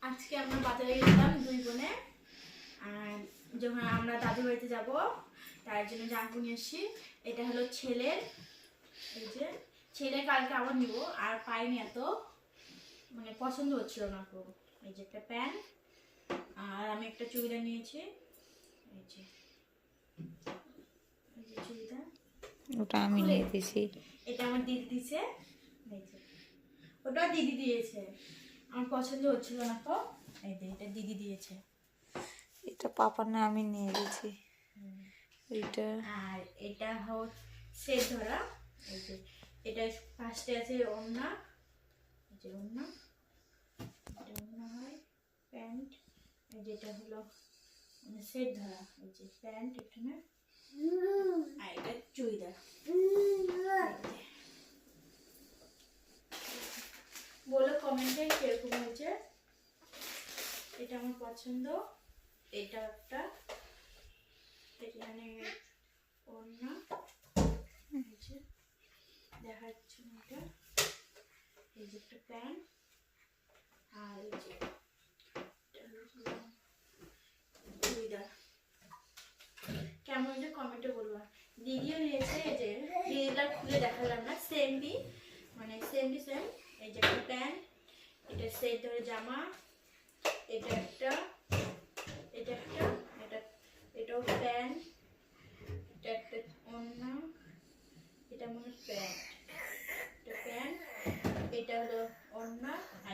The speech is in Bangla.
আজকে আমরা বাজারে গেলাম দুই বোনে, আর যখন আমরা দাদু বাড়িতে যাব তার জন্য জামা নিয়ে এসেছি। এটা হলো ছেলের, এই যে ছেলে কালকে আবার নিব, আর পাইনি, এত মানে পছন্দ হচ্ছিল না খুব। এই যে একটা প্যান্ট, আর আমি একটা চুড়িদার নিয়েছি। এই যে চুড়িদার, ওটা আমি নিয়ে দিছি। এটা আমার দিদি দিয়েছে। এই যে ওটা দিদি দিয়েছে, আমার পছন্দ হচ্ছিল না তো, এই যে এটা দিদি দিয়েছে। এটা পাপার না আমি নিয়ে দিছি। এইটা আর এটা হচ্ছে ধরা, এই যে এটা ফার্স্টে আছে ওড়না, এই যে ওড়না, এটা ওড়না হয়, প্যান্ট, এই যেটা হলো মানে সেট ধরা, এই যে প্যান্ট এখানে, আর এটা চুড়িদার। বলো কমেন্টে কিরকম হয়েছে। এটা আমার পছন্দ, এটা একটা, এখানে ওড়না, দেখাচ্ছি এটা, এই যে একটা প্যান্ট, আর এই যে চুড়িদার। কেমন হয়েছে কমেন্টে বলবা। দিদিও নিয়েছে, এই যে দিদিটা খুলে দেখালাম না, সেমই মানে সেম। এই যে একটা প্যান্ট, এটা সেট ধরে জামা, এটা একটা